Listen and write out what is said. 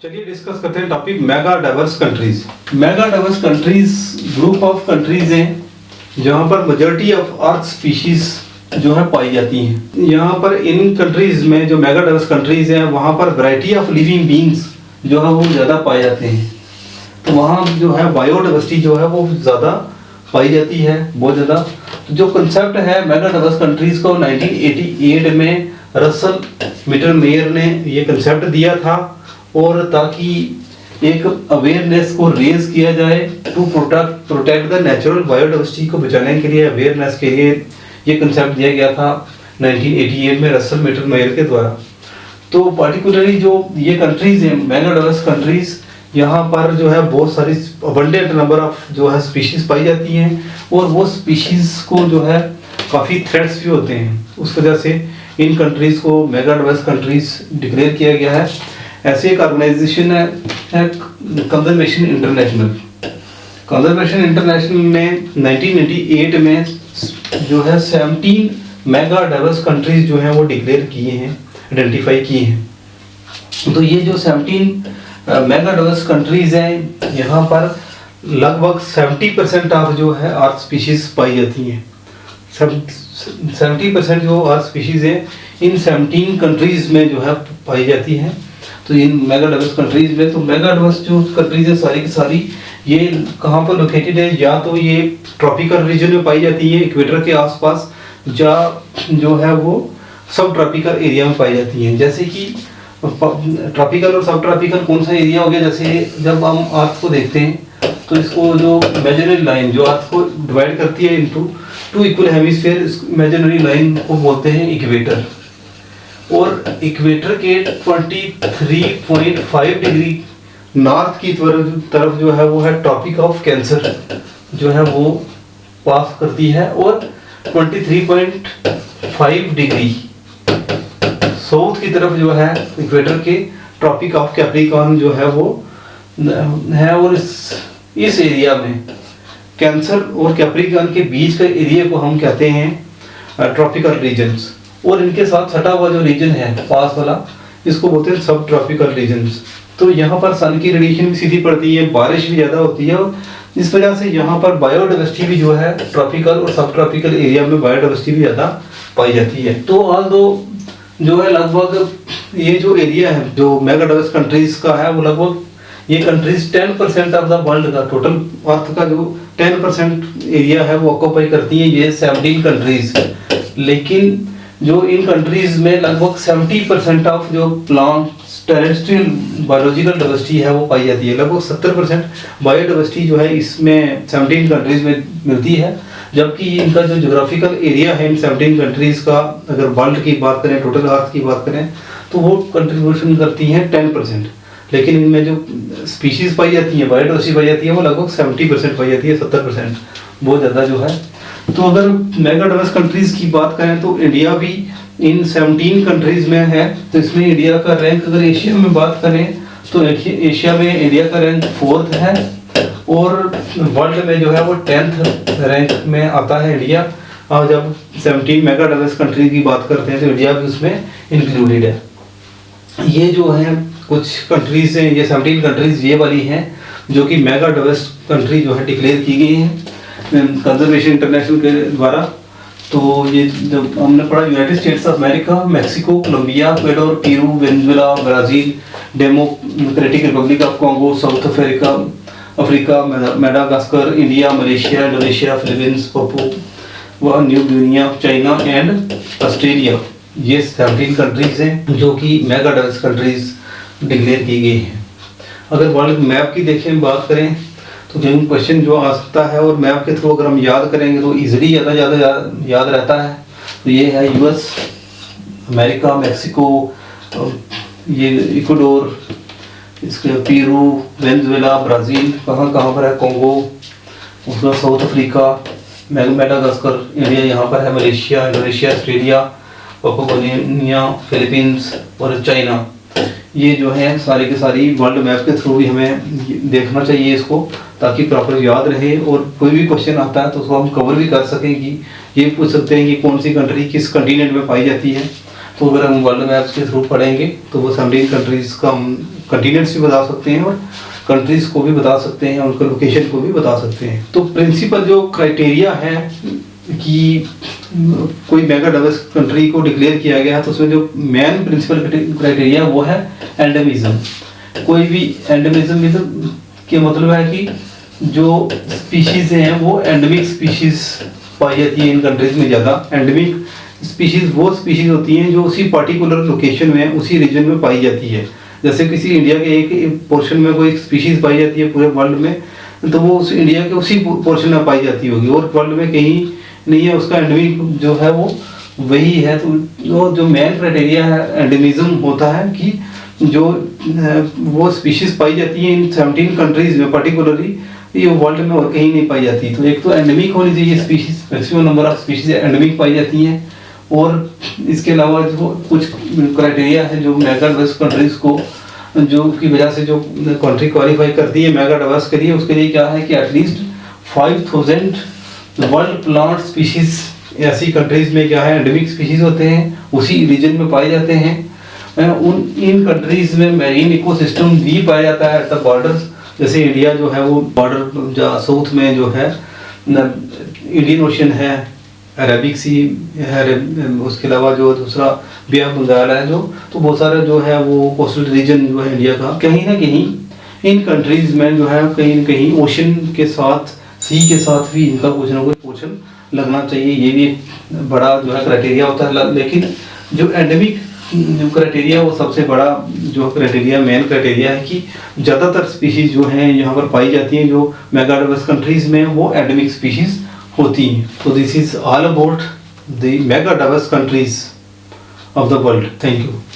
चलिए डिस्कस करते हैं topic mega diverse countries. Mega diverse countries group of countries हैं जहाँ पर मेजॉरिटी ऑफ अर्थ स्पीशीज जो है पाई जाती हैं। यहाँ पर इन कंट्रीज में जो मेगा डाइवर्स कंट्रीज हैं वहाँ पर वैरायटी ऑफ लिविंग बींग्स जो है वो ज़्यादा पाए जाते हैं। तो वहाँ जो है बायोडाइवर्सिटी जो है वो ज़्यादा पाई जाती है, बहुत ज़्यादा। तो जो कंसेप्ट है मेगा डाइवर्स कंट्रीज को 1988 में रसल मिटरमेयर ने ये कंसेप्ट दिया था, और ताकि एक अवेयरनेस को रेज किया जाए to protect the natural biodiversity को बचाने के लिए, अवेयरनेस के लिए ये कंसेप्ट दिया गया था 1988 में रसल मिटरमेयर के द्वारा। तो पार्टिकुलरली जो ये कंट्रीज हैं मेगा डाइवर्स कंट्रीज, यहाँ पर जो है बहुत सारी अबंडेंट नंबर ऑफ जो है स्पीशीज पाई जाती हैं, और वो स्पीशीज को जो है काफ़ी थ्रेट्स भी होते हैं। उस वजह से इन कंट्रीज को मेगा डाइवर्स कंट्रीज डिक्लेयर किया गया है। ऐसे एक ऑर्गेनाइजेशन है कंजर्वेशन इंटरनेशनल। कंजर्वेशन इंटरनेशनल ने 1998 में जो है 17 मेगा डाइवर्स कंट्रीज जो हैं वो डिक्लेयर किए हैं, आइडेंटिफाई किए हैं। तो ये जो 17 मेगा डाइवर्स कंट्रीज हैं, यहाँ पर लगभग 70% ऑफ जो है अर्थ स्पीशीज पाई जाती हैं। 70% जो अर्थ स्पीशीज है इन 17 कंट्रीज में जो है पाई जाती हैं। तो इन मेगा डाइवर्स कंट्रीज में, तो मेगा डाइवर्स जो कंट्रीज है सारी की सारी ये कहाँ पर लोकेटेड है? या तो ये ट्रॉपिकल रीजन में पाई जाती है इक्वेटर के आसपास, या जो है वो सब ट्रॉपिकल एरिया में पाई जाती हैं। जैसे कि ट्रॉपिकल और सब ट्रॉपिकल कौन सा एरिया हो गया? जैसे जब हम अर्थ को देखते हैं तो इसको जो इमेजिनरी लाइन जो अर्थ को डिवाइड करती है into two equal hemisphere, imaginary line को बोलते हैं इक्वेटर। और इक्वेटर के 23.5 डिग्री नॉर्थ की तरफ जो है वो है ट्रॉपिक ऑफ कैंसर जो है वो पास करती है, और 23.5 डिग्री साउथ की तरफ जो है इक्वेटर के ट्रॉपिक ऑफ कैप्रिकॉर्न जो है वो है। और इस एरिया में कैंसर और कैप्रिकॉर्न के बीच का एरिया को हम कहते हैं ट्रॉपिकल रीजन्स, और इनके साथ सटा हुआ जो रीजन है पास वाला इसको बोलते हैं सब ट्रॉपिकल रीजन्स। तो यहाँ पर सन की रेडिएशन भी सीधी पड़ती है, बारिश भी ज़्यादा होती है, और इस वजह से यहाँ पर बायोडाइवर्सिटी भी जो है ट्रॉपिकल और सब ट्रॉपिकल एरिया में बायोडाइवर्सिटी भी ज़्यादा पाई जाती है। तो ऑल दो जो है लगभग ये जो एरिया है जो मेगा डाइवर्स कंट्रीज का है वो लगभग ये कंट्रीज 10% ऑफ द वर्ल्ड का टोटल अर्थ का जो 10% एरिया है वो ऑक्यूपाई करती है ये 17 कंट्रीज। लेकिन जो इन कंट्रीज में लगभग 70% ऑफ जो प्लांट्स टेरेस्ट्रियल बायोलॉजिकल डाइवर्सिटी है वो पाई जाती है। लगभग 70% बायोडाइवर्सिटी जो है इसमें 17 कंट्रीज में मिलती है, जबकि इनका जो जोग्राफिकल एरिया है इन 17 कंट्रीज का, अगर वर्ल्ड की बात करें, टोटल अर्थ की बात करें, तो वो कंट्रीब्यूशन करती हैं 10%। लेकिन इनमें जो स्पीशीज पाई जाती है, बायोडाइवर्सिटी पाई जाती है, वो लगभग 70% पाई जाती है, 70%, बहुत ज़्यादा जो है। तो अगर मेगा डाइवर्स कंट्रीज की बात करें तो इंडिया भी इन 17 कंट्रीज में है। तो इसमें इंडिया का रैंक, अगर एशिया में बात करें तो एशिया में इंडिया का रैंक 4th है, और वर्ल्ड में जो है वो 10th रैंक में आता है इंडिया। और जब 17 मेगा डाइवर्स कंट्री की बात करते हैं तो इंडिया भी उसमें इंक्लूडेड है। ये जो है कुछ कंट्रीज हैं, ये 17 कंट्रीज ये वाली हैं जो कि मेगा डाइवर्स कंट्री जो है डिक्लेयर की गई हैं कंजर्वेशन इंटरनेशनल के द्वारा। तो ये जब हमने पढ़ा United States of America, Mexico, Colombia, Ecuador, Peru, Venezuela, Brazil, Democratic Republic of Congo, South Africa, Madagascar, India, Malaysia, Indonesia, Philippines, Papua New Guinea, China and Australia. ये 17 कंट्रीज हैं जो कि मेगा डाइवर्स कंट्रीज डिक्लेयर की गई हैं। अगर world map की देखें बात करें तो कहीं क्वेश्चन जो आ सकता है, और मैप के थ्रू अगर हम याद करेंगे तो इजीली ज़्यादा याद रहता है। तो ये है यूएस, अमेरिका, मैक्सिको, ये इक्वाडोर, इसके पेरू, वेनेजुएला, ब्राज़ील, कहाँ पर है, कॉन्गो, उसका साउथ अफ्रीका, मेडागास्कर, इंडिया यहाँ पर है, Malaysia, Indonesia, Australia, Papua New Guinea, Philippines और चाइना। ये जो है सारी की सारी वर्ल्ड मैप के थ्रू भी हमें देखना चाहिए इसको, ताकि प्रॉपर याद रहे, और कोई भी क्वेश्चन आता है तो उसको हम कवर भी कर सकें। कि ये पूछ सकते हैं कि कौन सी कंट्री किस कंटिनेंट में पाई जाती है, तो अगर हम वर्ल्ड मैप्स के थ्रू पढ़ेंगे तो वो 17 कंट्रीज का हम कंटिनेंट्स भी बता सकते हैं और कंट्रीज को भी बता सकते हैं, उनका लोकेशन को भी बता सकते हैं। तो प्रिंसिपल जो क्राइटेरिया है कि कोई मेगा डाइवर्स कंट्री को डिक्लेयर किया गया है, तो उसमें जो मेन प्रिंसिपल क्राइटेरिया वो है एंडेमिज्म। कोई भी एंडेमिज्म के मतलब है कि जो स्पीशीज हैं वो एंडेमिक स्पीशीज पाई जाती है इन कंट्रीज में ज़्यादा। एंडेमिक स्पीशीज वो स्पीशीज होती हैं जो उसी पर्टिकुलर लोकेशन में, उसी रीजन में पाई जाती है। जैसे किसी इंडिया के एक पोर्शन में कोई स्पीशीज पाई जाती है पूरे वर्ल्ड में, तो वो उस इंडिया के उसी पोर्शन में पाई जाती होगी और वर्ल्ड में कहीं नहीं है, उसका एंडेमिक जो है वो वही है। तो जो मेन क्राइटेरिया है एंडेमिज्म होता है कि जो वो स्पीशीज पाई जाती है इन 17 कंट्रीज में पर्टिकुलरली, ये वर्ल्ड में और कहीं नहीं पाई जाती। तो एक तो एंडेमिक होनी चाहिए species, maximum number of species endemic पाई जाती हैं, और इसके अलावा जो कुछ क्राइटेरिया है जो मेगा डाइवर्स कंट्रीज को, जो की वजह से जो कंट्री क्वालिफाई करती है मेगा डाइवर्स के लिए, उसके लिए क्या है कि एटलीस्ट 5000 वर्ल्ड प्लांट स्पीशीज ऐसी कंट्रीज में क्या है एंडेमिक स्पीशीज होते हैं, उसी रीजन में पाए जाते हैं। इन कंट्रीज में मैरीन इकोसिस्टम भी पाया जाता है एट द बॉर्डर्स। जैसे इंडिया जो है वो बॉर्डर जो साउथ में जो है इंडियन ओशन है, अरेबिक सी है, उसके अलावा जो दूसरा बे ऑफ बंगाल है जो, तो बहुत सारे जो है वो कोस्टल रीजन जो है इंडिया का, कहीं ना कहीं इन कंट्रीज में जो है कहीं न कहीं ओशन के साथ, सी के साथ भी इनका कुछ ना कुछ पोर्शन लगना चाहिए। ये भी एक बड़ा जो है क्राइटेरिया होता है। लेकिन जो एंडेमिक जो क्राइटेरिया वो सबसे बड़ा जो क्राइटेरिया, मेन क्राइटेरिया है कि ज़्यादातर स्पीशीज जो हैं यहाँ पर पाई जाती हैं जो मेगा डाइवर्स कंट्रीज में, वो एंडेमिक स्पीशीज होती हैं। तो this is all about the mega diverse countries of the world. Thank you.